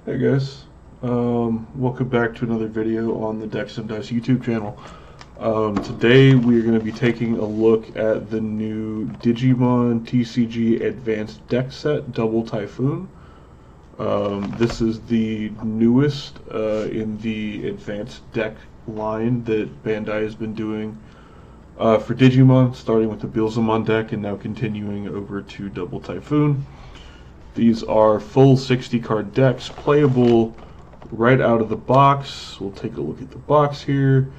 Hey guys, welcome back to another video on the Decks and Dice YouTube channel. Today we are going to be taking a look at the new Digimon TCG Advanced Deck Set Double Typhoon. This is the newest in the Advanced Deck line that Bandai has been doing for Digimon, starting with the Bilzamon deck and now continuing over to Double Typhoon. These are full 60 card decks, playable right out of the box. We'll take a look at the box here.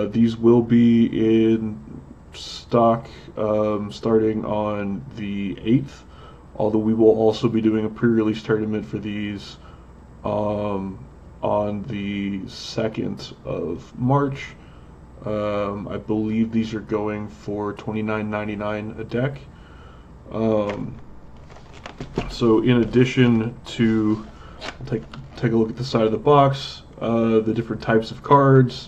These will be in stock starting on the 8th, although we will also be doing a pre-release tournament for these on the 2nd of March. I believe these are going for $29.99 a deck. So in addition to, take a look at the side of the box, the different types of cards,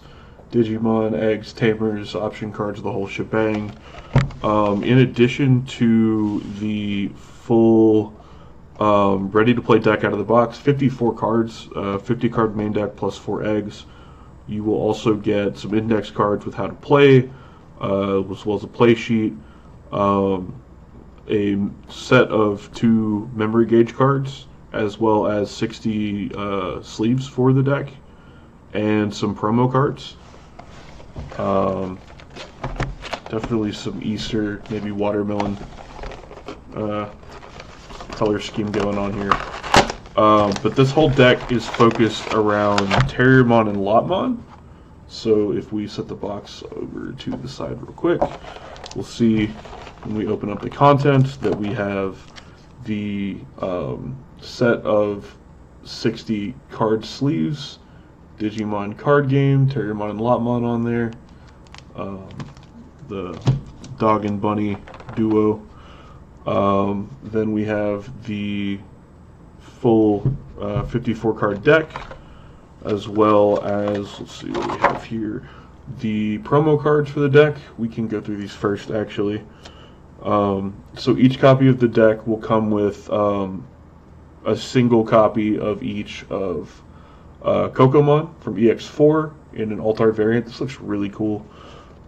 Digimon, eggs, tamers, option cards, the whole shebang. In addition to the full ready-to-play deck out of the box, 54 cards, 50 card main deck plus 4 eggs. You will also get some index cards with how to play, as well as a play sheet. A set of 2 memory gauge cards, as well as 60 sleeves for the deck, and some promo cards. Definitely some Easter, maybe watermelon color scheme going on here. But this whole deck is focused around Terriermon and Lotmon. So if we set the box over to the side real quick, we'll see when we open up the content that we have the set of 60 card sleeves, Digimon card game, Terriermon and Lotmon on there, the dog and bunny duo. Then we have the full 54 card deck, as well as, let's see what we have here, the promo cards for the deck. We can go through these first actually. So each copy of the deck will come with a single copy of each of Kokomon from EX4 in an alt-art variant. This looks really cool.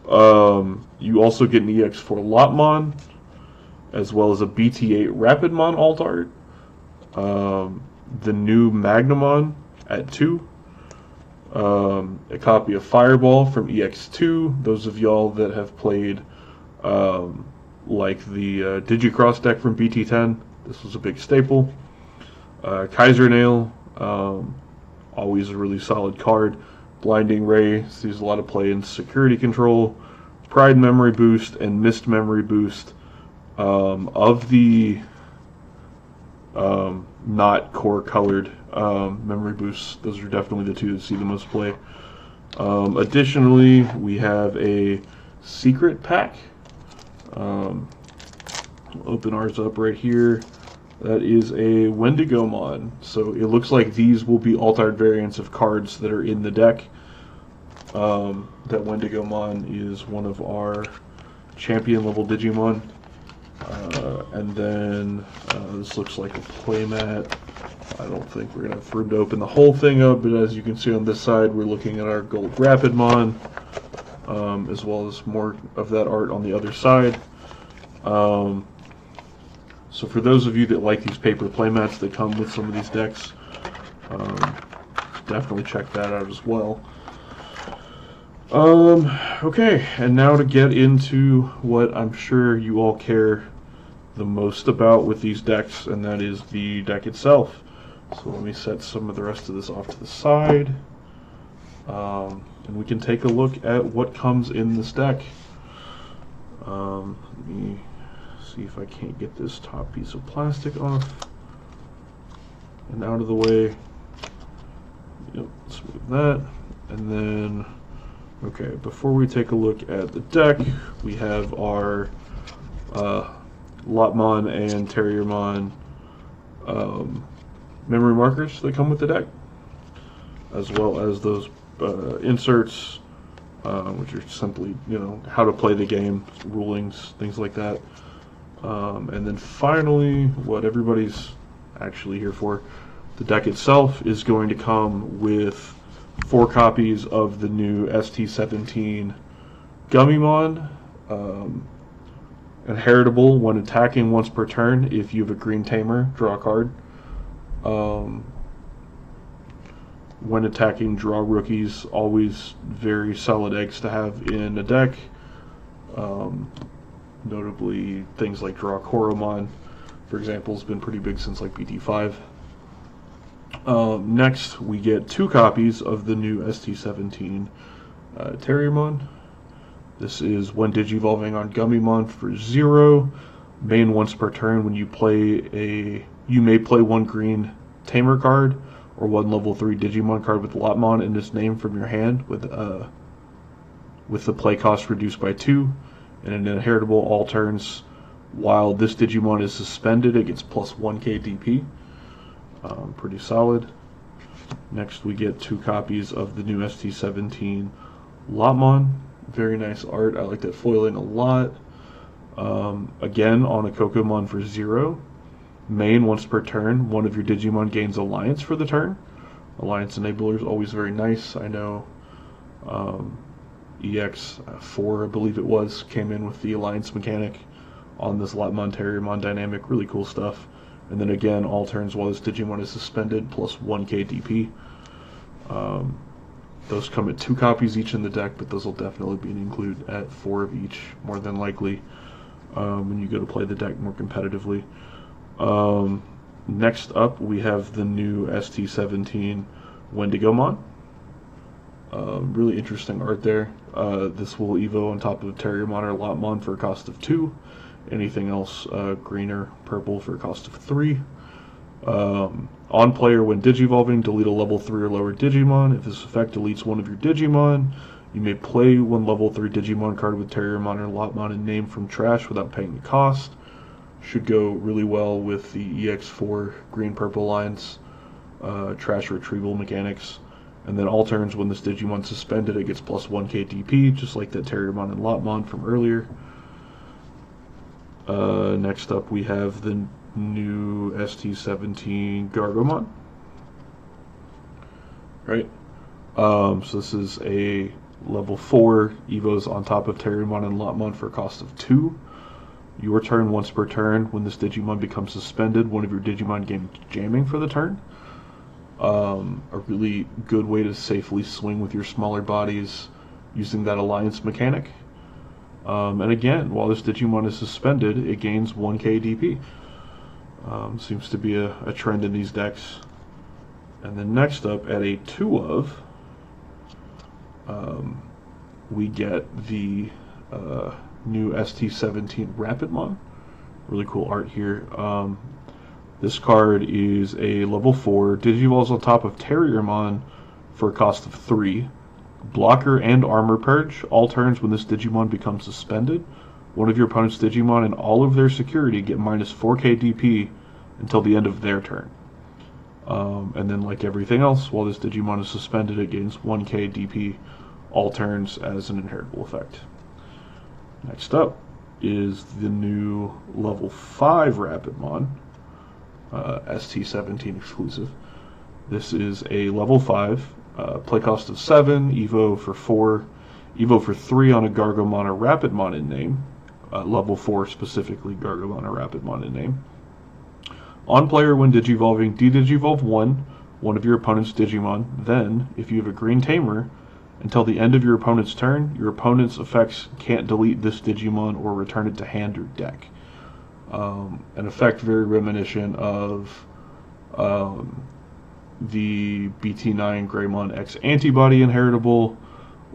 You also get an EX4 Lotmon, as well as a BT8 Rapidmon alt-art, the new Magnamon at 2, a copy of Fireball from EX2. Those of y'all that have played like the Digicross deck from BT10, this was a big staple. Kaiser Nail, always a really solid card. Blinding Ray sees a lot of play in security control. Pride Memory Boost and Mist Memory Boost. Of the not core colored memory boosts, those are definitely the 2 that see the most play. Additionally, we have a secret pack. We'll open ours up right here. That is a Wendigomon. So it looks like these will be alt-art variants of cards that are in the deck. That Wendigomon is one of our champion level Digimon. And then this looks like a playmat. I don't think we're going to have room to open the whole thing up, but as you can see on this side, we're looking at our Gold Rapidmon, as well as more of that art on the other side. So for those of you that like these paper playmats that come with some of these decks, definitely check that out as well. Okay, and now to get into what I'm sure you all care the most about with these decks, and that is the deck itself. So let me set some of the rest of this off to the side, and we can take a look at what comes in this deck. Let me see if I can't get this top piece of plastic off and out of the way. Yep, let's move that. And then, okay, before we take a look at the deck, we have our Lotmon and Terriermon memory markers that come with the deck, as well as those inserts, which are simply, how to play the game, rulings, things like that. And then finally, what everybody's actually here for, The deck itself is going to come with 4 copies of the new ST17 Gummymon. Inheritable when attacking once per turn. If you have a green tamer, draw a card. When attacking, draw rookies. Always very solid eggs to have in a deck. Notably, things like draw Koromon, for example, has been pretty big since like BT5. Next, we get 2 copies of the new ST17 Terriermon. This is when Digivolving on Gummymon for 0. Main once per turn. When you may play 1 green Tamer card or 1 level 3 Digimon card with Lotmon in its name from your hand with the play cost reduced by 2. And an inheritable all turns. While this Digimon is suspended, it gets plus 1k DP. Pretty solid. Next, we get 2 copies of the new ST17 Lotmon. Very nice art. I like that foiling a lot. Again, on a Kokomon for 0. Main, once per turn, one of your Digimon gains Alliance for the turn. Alliance Enabler is always very nice. I know EX4, I believe it was, came in with the Alliance mechanic on this Lotmon Terriermon dynamic. Really cool stuff. And then again, all turns while this Digimon is suspended, plus 1k DP. Those come at 2 copies each in the deck, but those will definitely be included at 4 of each, more than likely, when you go to play the deck more competitively. Next up, we have the new ST17 Wendigomon. Really interesting art there. This will evo on top of Terriermon or Lotmon for a cost of 2. Anything else green or purple for a cost of 3. On player, when Digivolving, delete a level 3 or lower Digimon. If this effect deletes one of your Digimon, you may play 1 level 3 Digimon card with Terriermon or Lotmon in name from trash without paying the cost. Should go really well with the EX4 green-purple lines, trash retrieval mechanics. And then all turns, when this Digimon's suspended, it gets plus 1k DP, just like that Terriermon and Lotmon from earlier. Next up, we have the new ST17 Gargomon. Right? So this is a level 4 Evos on top of Terriermon and Lotmon for a cost of 2. Your turn, once per turn, when this Digimon becomes suspended, one of your Digimon gains jamming for the turn. A really good way to safely swing with your smaller bodies using that Alliance mechanic. And again, while this Digimon is suspended, it gains 1k DP. Seems to be a trend in these decks. And then next up, at a 2 of, we get the new ST17 Rapidmon. Really cool art here. This card is a level 4, Digivolves on top of Terriermon for a cost of 3. Blocker and Armor Purge. All turns, when this Digimon becomes suspended, one of your opponent's Digimon and all of their security get minus 4k DP until the end of their turn. And then, like everything else, while this Digimon is suspended, it gains 1k DP all turns as an inheritable effect. Next up is the new level 5 Rapidmon, ST17 exclusive. This is a level 5, play cost of 7, Evo for 4, Evo for 3 on a Gargomon or Rapidmon in name, level 4 specifically Gargomon or Rapidmon in name. On player, when Digivolving, de-Digivolve one of your opponent's Digimon. Then, if you have a green Tamer, until the end of your opponent's turn, your opponent's effects can't delete this Digimon or return it to hand or deck. An effect very reminiscent of the BT9 Greymon X Antibody Inheritable,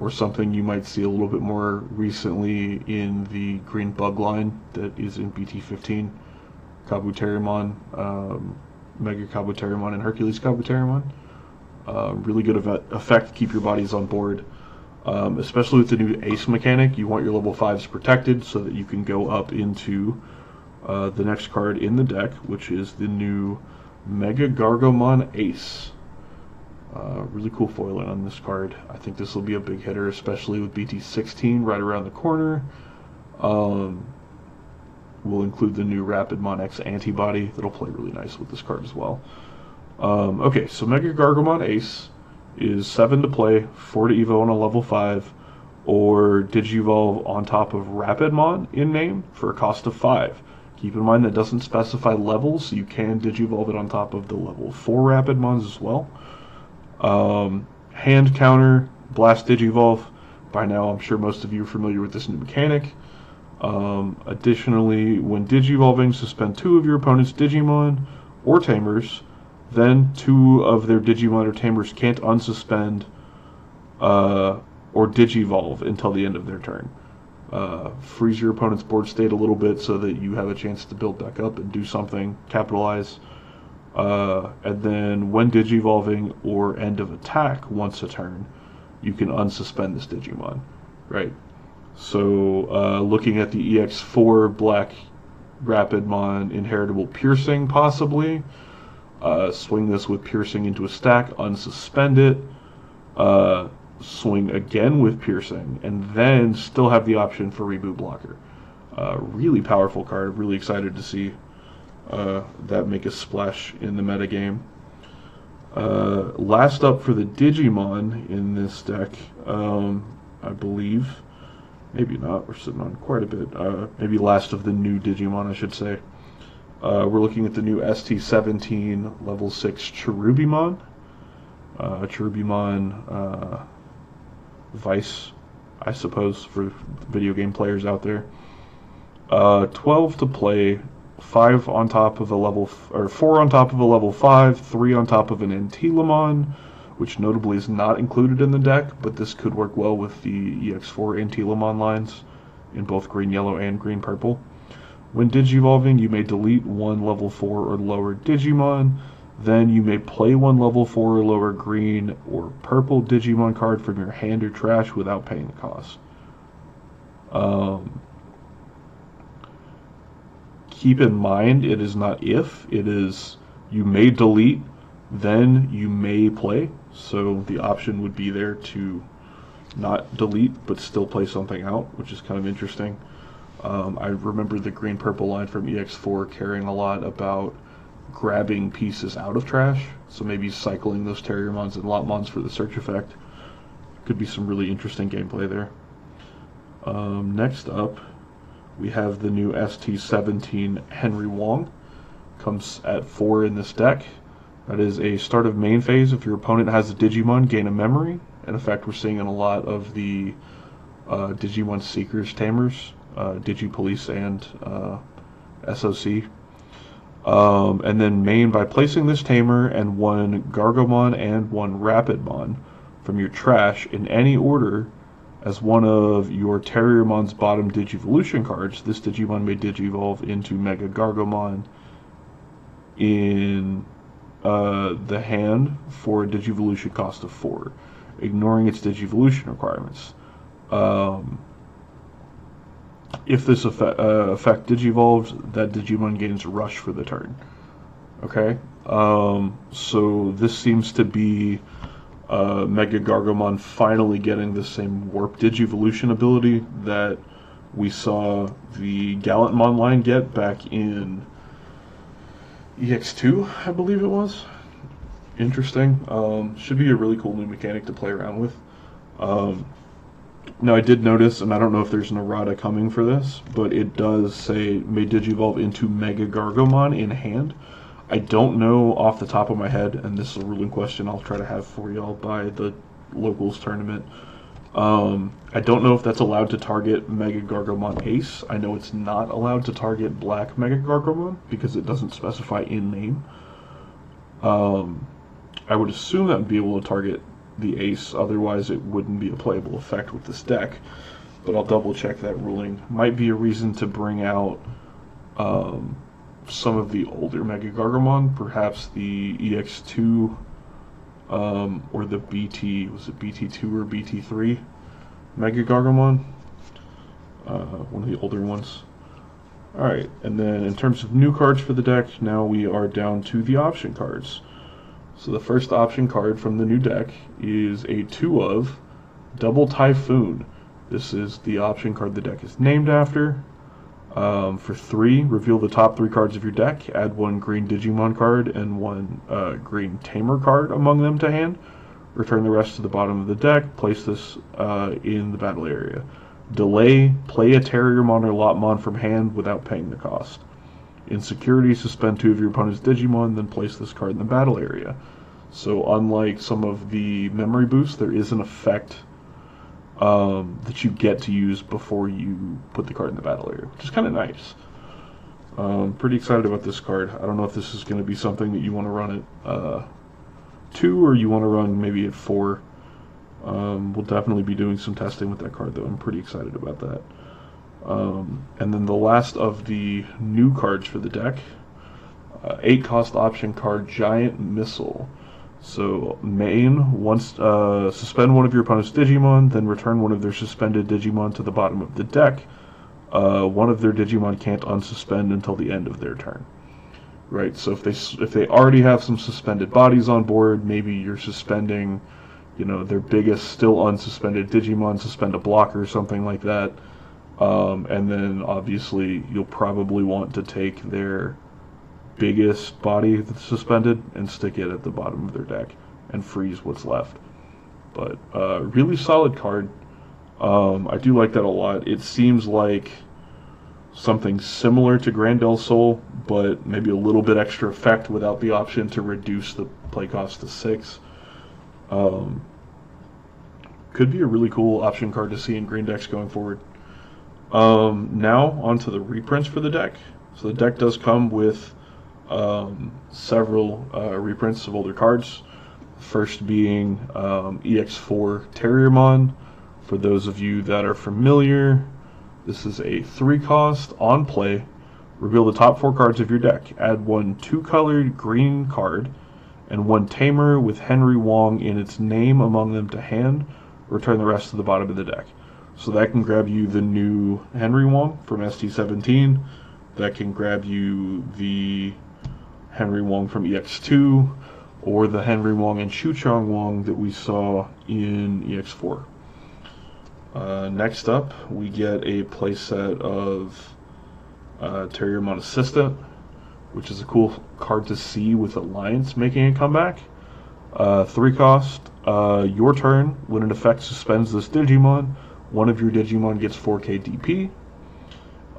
or something you might see a little bit more recently in the Green Bug line that is in BT15. Kabuterimon, Mega Kabuterimon, and Hercules Kabuterimon. Really good effect to keep your bodies on board. Especially with the new Ace mechanic, you want your level 5s protected so that you can go up into the next card in the deck, which is the new Mega Gargomon Ace. Really cool foiling on this card. I think this will be a big hitter, especially with BT16 right around the corner. We'll include the new Rapidmon X Antibody that'll play really nice with this card as well. Okay, so Mega Gargomon Ace is 7 to play, 4 to evo on a level 5, or Digivolve on top of Rapidmon in name for a cost of 5. Keep in mind that doesn't specify levels, so you can Digivolve it on top of the level 4 Rapidmons as well. Hand counter, Blast Digivolve. By now, I'm sure most of you are familiar with this new mechanic. Additionally, when Digivolving, suspend 2 of your opponent's Digimon or Tamers. Then 2 of their Digimon or Tamers can't unsuspend or Digivolve until the end of their turn. Freeze your opponent's board state a little bit so that you have a chance to build back up and do something, capitalize. And then when Digivolving or end of attack once a turn, you can unsuspend this Digimon, right? So looking at the EX4 Black Rapidmon Inheritable Piercing possibly, swing this with Piercing into a stack, unsuspend it, swing again with Piercing, and then still have the option for Reboot Blocker. Really powerful card, really excited to see that make a splash in the metagame. Last up for the Digimon in this deck, I believe, maybe not, we're sitting on quite a bit, maybe last of the new Digimon I should say. We're looking at the new ST17 level 6 Cherubimon. Cherubimon Vice, I suppose, for video game players out there. 12 to play, 5 on top of a level, or 4 on top of a level 5, 3 on top of an Antilamon, which notably is not included in the deck, but this could work well with the EX4 Antilamon lines in both green, yellow, and green, purple. When Digivolving, you may delete 1 level 4 or lower Digimon. Then you may play 1 level 4 or lower green or purple Digimon card from your hand or trash without paying the cost. Keep in mind, it is not if, it is you may delete, then you may play. So the option would be there to not delete, but still play something out, which is kind of interesting. I remember the green-purple line from EX4 caring a lot about grabbing pieces out of trash, so maybe cycling those Terriermons and Lotmons for the search effect. Could be some really interesting gameplay there. Next up, we have the new ST17 Henry Wong. Comes at 4 in this deck. That is a start of main phase. If your opponent has a Digimon, gain a memory. In effect, we're seeing in a lot of the Digimon Seekers Tamers, Digipolice and SOC. And then main by placing this Tamer and 1 Gargomon and 1 Rapidmon from your trash in any order as one of your Terriermon's bottom Digivolution cards. This Digimon may Digivolve into Mega Gargomon in the hand for a Digivolution cost of 4, ignoring its Digivolution requirements. If this effect Digivolves, that Digimon gains Rush for the turn. Okay, so this seems to be Mega Gargomon finally getting the same Warp Digivolution ability that we saw the Gallantmon line get back in EX2, I believe it was. Interesting. Should be a really cool new mechanic to play around with. Now I did notice, and I don't know if there's an errata coming for this, but it does say may Digivolve into Mega Gargomon in hand. I don't know off the top of my head, and this is a ruling question I'll try to have for y'all by the locals tournament. I don't know if that's allowed to target Mega Gargomon Ace. I know it's not allowed to target Black Mega Gargomon because it doesn't specify in name. I would assume that would be able to target the Ace, otherwise it wouldn't be a playable effect with this deck, but I'll double check that ruling. Might be a reason to bring out some of the older Mega Gargomon, perhaps the EX2 or the BT, was it BT2 or BT3 Mega Gargomon? One of the older ones. Alright, and then in terms of new cards for the deck, now we are down to the option cards. So the first option card from the new deck is a 2 of Double Typhoon. This is the option card the deck is named after. For 3, reveal the top 3 cards of your deck. Add 1 green Digimon card and 1 green Tamer card among them to hand. Return the rest to the bottom of the deck. Place this in the battle area. Delay, play a Terriermon or Lopmon from hand without paying the cost. In security, suspend 2 of your opponent's Digimon, then place this card in the battle area. So unlike some of the memory boosts, there is an effect that you get to use before you put the card in the battle area, which is kind of nice. Pretty excited about this card. I don't know if this is going to be something that you want to run at 2 or you want to run maybe at 4. We'll definitely be doing some testing with that card, though. I'm pretty excited about that. And then the last of the new cards for the deck, 8 cost option card, Giant Missile. So main, once suspend 1 of your opponent's Digimon, then return 1 of their suspended Digimon to the bottom of the deck. 1 of their Digimon can't unsuspend until the end of their turn. Right, so if they already have some suspended bodies on board, maybe you're suspending, their biggest still unsuspended Digimon, suspend a blocker or something like that. And then obviously you'll probably want to take their biggest body that's suspended and stick it at the bottom of their deck and freeze what's left. But really solid card. I do like that a lot. It seems like something similar to Grandel Soul, but maybe a little bit extra effect without the option to reduce the play cost to 6. Could be a really cool option card to see in green decks going forward. Now onto the reprints for the deck. So the deck does come with several reprints of older cards. First being EX4 Terriermon. For those of you that are familiar, this is a 3 cost on play. Reveal the top 4 cards of your deck. Add 1 2-colored green card and 1 Tamer with Henry Wong in its name among them to hand. Return the rest to the bottom of the deck. So that can grab you the new Henry Wong from ST17. That can grab you the Henry Wong from EX2, or the Henry Wong and Shuchong Wong that we saw in EX4. Next up, we get a playset of Terriermon Assistant, which is a cool card to see with Alliance making a comeback. 3 cost, your turn. When an effect suspends this Digimon, 1 of your Digimon gets 4k DP.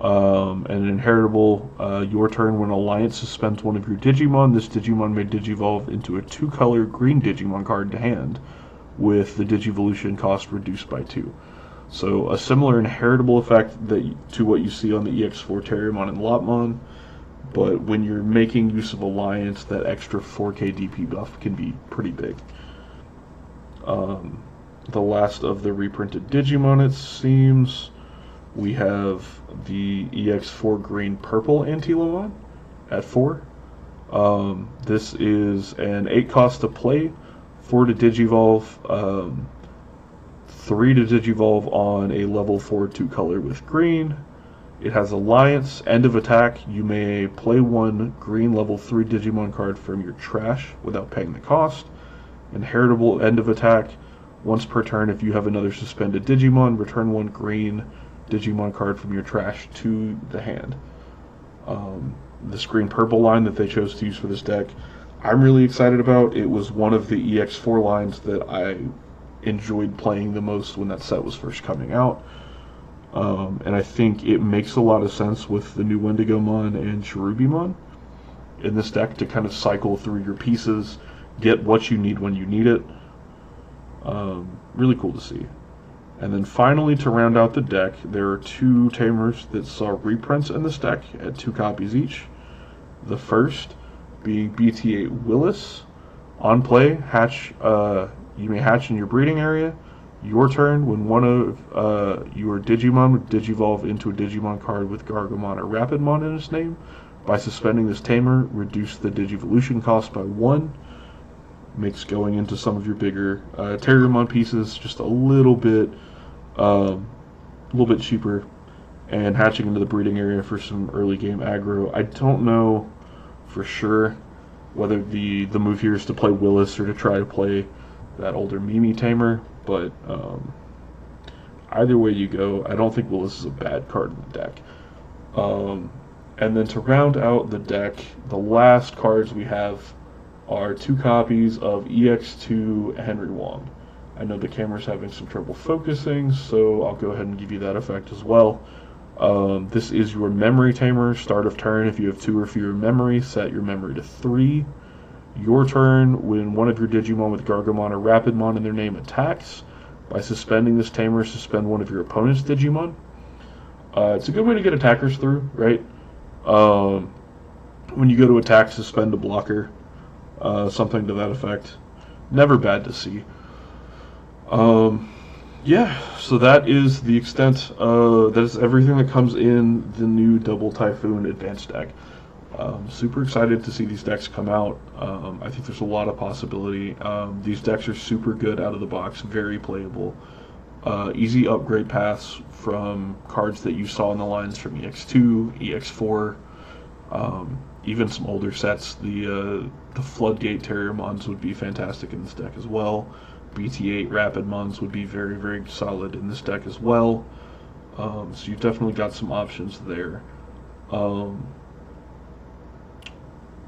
And an inheritable, your turn. When Alliance suspends 1 of your Digimon, this Digimon may Digivolve into a 2-color green Digimon card to hand, with the Digivolution cost reduced by 2. So a similar inheritable effect to what you see on the EX4 Terriermon and Lopmon, but when you're making use of Alliance, that extra 4k DP buff can be pretty big. The last of the reprinted Digimon, it seems, we have the EX4 Green Purple Antilomon at 4. This is an 8 cost to play, 4 to Digivolve, 3 to Digivolve on a level 4 2-color with green. It has Alliance. End of attack, you may play 1 green level 3 Digimon card from your trash without paying the cost. Inheritable end of attack, once per turn, if you have another suspended Digimon, return 1 green Digimon card from your trash to the hand. This green purple line that they chose to use for this deck, I'm really excited about. It was one of the EX4 lines that I enjoyed playing the most when that set was first coming out. And I think it makes a lot of sense with the new Wendigomon and Cherubimon in this deck to kind of cycle through your pieces, get what you need when you need it. Really cool to see. And then finally, to round out the deck, there are 2 Tamers that saw reprints in this deck at 2 copies each. The first being BT8 Willis. On play, you may hatch in your breeding area. Your turn, when 1 of your Digimon would Digivolve into a Digimon card with Gargomon or Rapidmon in its name. By suspending this Tamer, reduce the Digivolution cost by 1. Makes going into some of your bigger Terriermon pieces just a little bit cheaper, and hatching into the breeding area for some early game aggro. I don't know for sure whether the move here is to play Willis or to try to play that older Mimi Tamer, but either way you go, I don't think Willis is a bad card in the deck. And then to round out the deck, the last cards we have are 2 copies of EX2 Henry Wong. I know the camera's having some trouble focusing, so I'll go ahead and give you that effect as well. This is your memory tamer. Start of turn, if you have 2 or fewer memory, set your memory to 3. Your turn, when one of your Digimon with Gargomon or Rapidmon in their name attacks, by suspending this tamer, suspend one of your opponent's Digimon. It's a good way to get attackers through, right? When you go to attack, suspend a blocker. Something to that effect. Never bad to see. Yeah, so that is the extent, that is everything that comes in the new Double Typhoon Advanced deck. Super excited to see these decks come out. I think there's a lot of possibility. These decks are super good out of the box, very playable. Easy upgrade paths from cards that you saw in the lines from EX2, EX4, even some older sets. The Floodgate Terriermons would be fantastic in this deck as well. BT8 Rapidmons would be very, very solid in this deck as well. So you've definitely got some options there.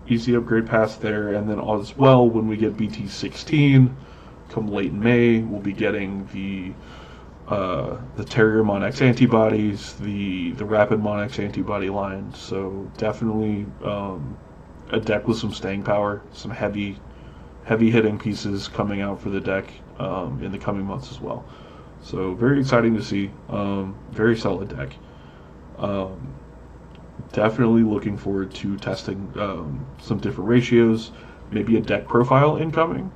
Easy upgrade paths there, and then as well, when we get BT16, come late in May, we'll be getting the Terriermon X antibodies, the Rapidmon X antibody line. So definitely a deck with some staying power, some heavy hitting pieces coming out for the deck in the coming months as well. So very exciting to see. Very solid deck. Definitely looking forward to testing some different ratios, maybe a deck profile incoming,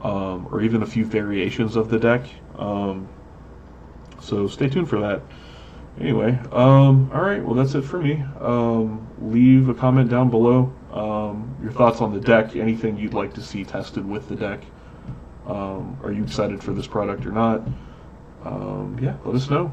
or even a few variations of the deck. So stay tuned for that. Anyway, alright, well that's it for me. Leave a comment down below, your thoughts on the deck, anything you'd like to see tested with the deck. Are you excited for this product or not? Yeah, let us know.